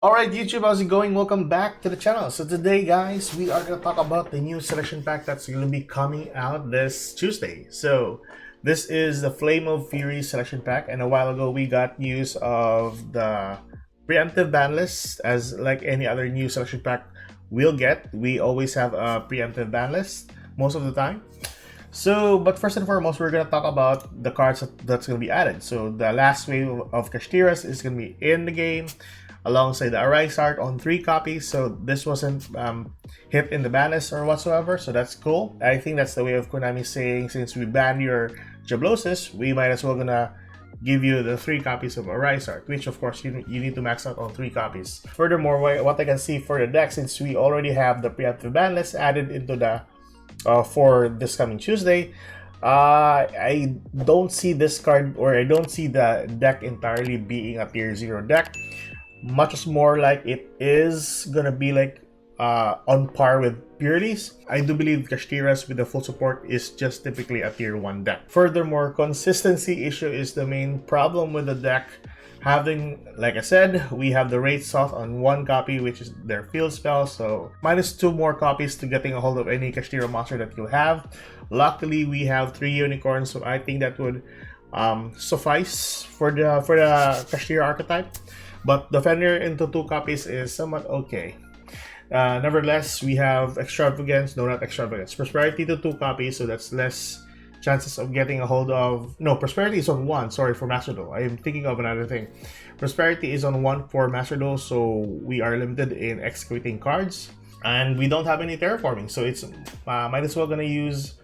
Alright YouTube, how's it going? Welcome back to the channel. So today guys, we are going to talk about the new selection pack that's going to be coming out this Tuesday. So this is the Flame of Fury selection pack, and a while ago we got news of the preemptive ban list. As like any other new selection pack we'll get, we always have a preemptive ban list most of the time. So, but first and foremost, we're going to talk about the cards that's going to be added. So the last wave of Kashtiras is going to be in the game, alongside the Arise art on 3 copies. So this wasn't hit in the ban list or whatsoever, so that's cool. I think that's the way of Konami saying, since we banned your Jablosis, we might as well gonna give you the 3 copies of Arise art, which of course you need to max out on 3 copies. Furthermore, what I can see for the deck, since we already have the preemptive ban list added into the for this coming Tuesday, I don't see this card, or I don't see the deck entirely being a tier 0 deck. Much more like it is gonna be like on par with Purelies. I do believe Kashtiras with the full support is just typically a tier 1 deck. Furthermore, consistency issue is the main problem with the deck. Having, like I said, we have the Wraith Salt on 1 copy, which is their field spell, so -2 more copies to getting a hold of any Kashtira monster that you have. Luckily, we have 3 unicorns, so I think that would suffice for the Kashtira archetype. But Defender into 2 copies is somewhat okay. Nevertheless, we have Extravagance, no, not Extravagance, Prosperity to 2 copies, so that's less chances of getting a hold of. No, Prosperity is on 1, sorry, for Master Duel. I am thinking of another thing. Prosperity is on 1 for Master Duel, so we are limited in executing cards. And we don't have any terraforming, so it's might as well gonna use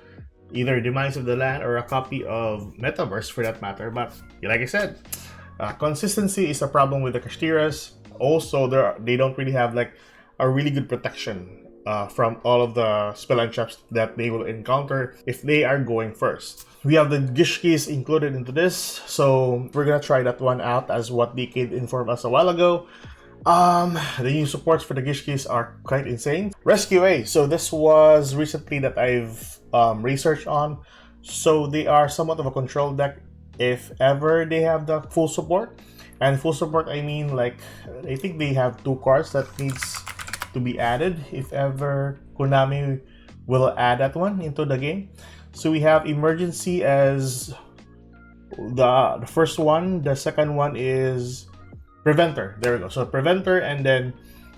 either Demise of the Land or a copy of Metaverse for that matter. But like I said, consistency is a problem with the Kashtiras. Also, they don't really have like a really good protection from all of the spell and traps that they will encounter if they are going first. We have the Gish keys included into this, so we're gonna try that one out as what Decade informed us a while ago. The new supports for the Gish keys are quite insane. Rescue A, so this was recently that I've researched on. So they are somewhat of a control deck if ever they have the full support. And full support, I mean, like, I think they have 2 cards that needs to be added if ever Konami will add that one into the game. So we have Emergency as the first one. The second one is Preventer. There we go. So Preventer, and then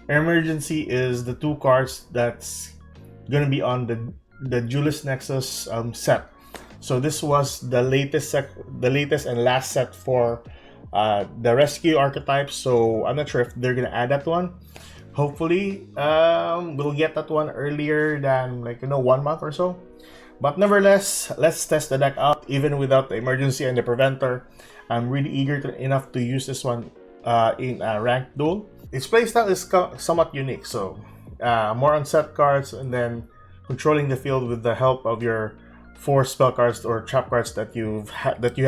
Emergency is the 2 cards that's gonna be on the Julius Nexus set. So this was the latest and last set for the rescue archetype. So I'm not sure if they're gonna add that one. Hopefully, we'll get that one earlier than 1 month or so. But nevertheless, let's test the deck out even without the Emergency and the Preventer. I'm really eager enough to use this one in a ranked duel. Its playstyle is somewhat unique, so more on set cards and then controlling the field with the help of your 4 spell cards or trap cards that you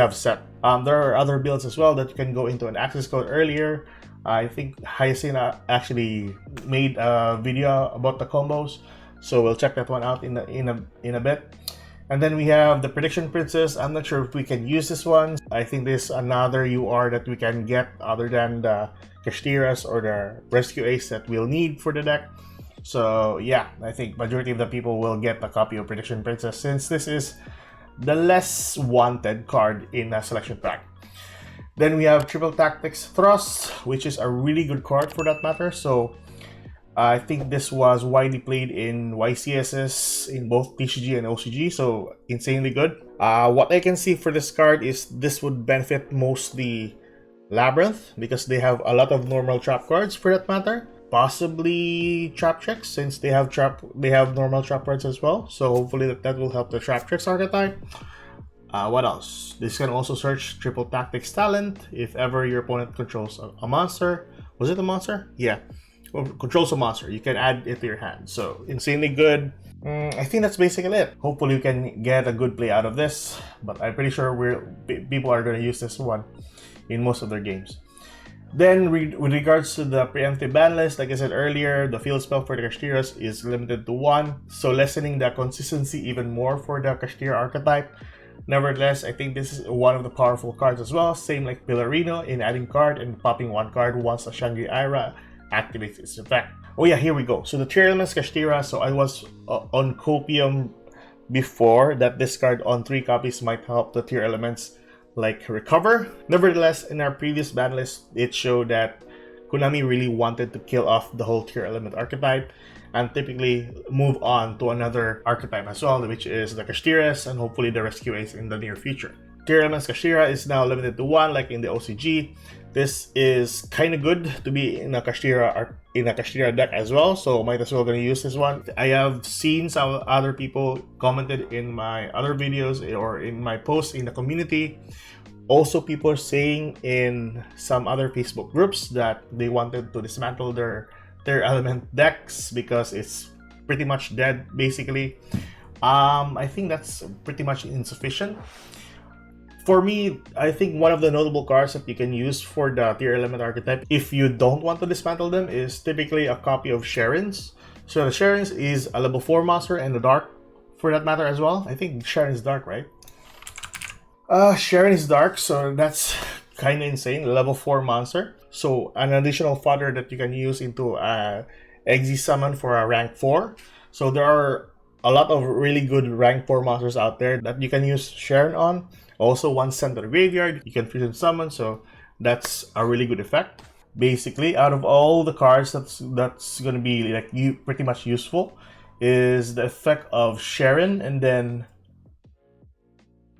have set. There are other builds as well that you can go into an access code earlier. I think Hyacina actually made a video about the combos, so we'll check that one out in a bit. And then we have the Prediction Princess. I'm not sure if we can use this one. I think there's another UR that we can get other than the Kashtiras or the Rescue Ace that we'll need for the deck. So yeah, I think majority of the people will get a copy of Prediction Princess, since this is the less wanted card in a selection pack. Then we have Triple Tactics Thrust, which is a really good card for that matter. So I think this was widely played in YCSS in both TCG and OCG, so insanely good. What I can see for this card is this would benefit mostly Labyrinth, because they have a lot of normal trap cards for that matter. Possibly Trap Tricks, since they have normal trap cards as well. So hopefully that will help the Trap Tricks archetype. What else? This can also search Triple Tactics Talent if ever your opponent controls a monster. Was it a monster? Yeah. Controls a monster. You can add it to your hand. So insanely good. I think that's basically it. Hopefully you can get a good play out of this, but I'm pretty sure people are going to use this one in most of their games. Then with regards to the preemptive ban list, like I said earlier, the field spell for the Kashtiras is limited to 1, so lessening the consistency even more for the Kashtira archetype. Nevertheless, I think this is one of the powerful cards as well, same like Pillarino in adding card and popping 1 card once a Shangri-Ira activates its effect. Oh yeah, here we go. So the tier elements Kashtira. So I was on Copium before that this card on 3 copies might help the tier elements like recover. Nevertheless, in our previous ban list, it showed that Konami really wanted to kill off the whole tier element archetype and typically move on to another archetype as well, which is the Kashtiras and hopefully the Rescue Ace in the near future. Tier elements Kashtira is now limited to 1 like in the OCG. This is kind of good to be in a Kashtira deck as well, so might as well gonna use this one. I have seen some other people commented in my other videos or in my posts in the community. Also, people are saying in some other Facebook groups that they wanted to dismantle their element decks because it's pretty much dead basically. I think that's pretty much insufficient. For me, I think one of the notable cards that you can use for the tier element archetype if you don't want to dismantle them is typically a copy of Sharon's. So the Sharon's is a level 4 monster and the dark for that matter as well. I think Sharon is dark, right? Sharon is dark, so that's kind of insane. Level 4 monster. So an additional fodder that you can use into Exe summon for a rank 4. So there are a lot of really good rank 4 monsters out there that you can use Sharon on. Also, once sent to the graveyard, you can fusion summon, so that's a really good effect. Basically, out of all the cards that's gonna be like pretty much useful is the effect of Sharon, and then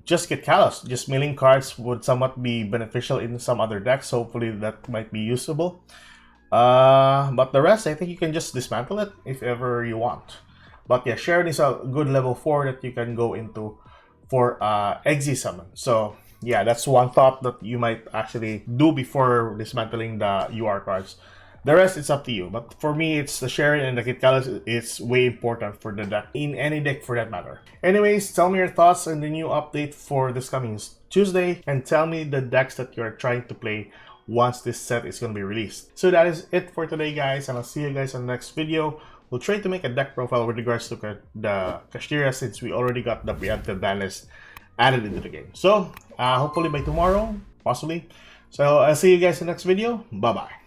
just get Callous. Just milling cards would somewhat be beneficial in some other decks. Hopefully that might be usable. But the rest, I think you can just dismantle it if ever you want. But yeah, Sharon is a good level 4 that you can go into for Exe summon. So yeah, that's one thought that you might actually do before dismantling the UR cards. The rest, it's up to you. But for me, it's the Sharon and the Kit Callous. It's way important for the deck, in any deck for that matter. Anyways, tell me your thoughts on the new update for this coming Tuesday, and tell me the decks that you're trying to play once this set is going to be released. So that is it for today, guys, and I'll see you guys in the next video. We'll try to make a deck profile with regards to the Kashtira since we already got the preemptive ban list added into the game. So hopefully by tomorrow, possibly. So I'll see you guys in the next video. Bye-bye.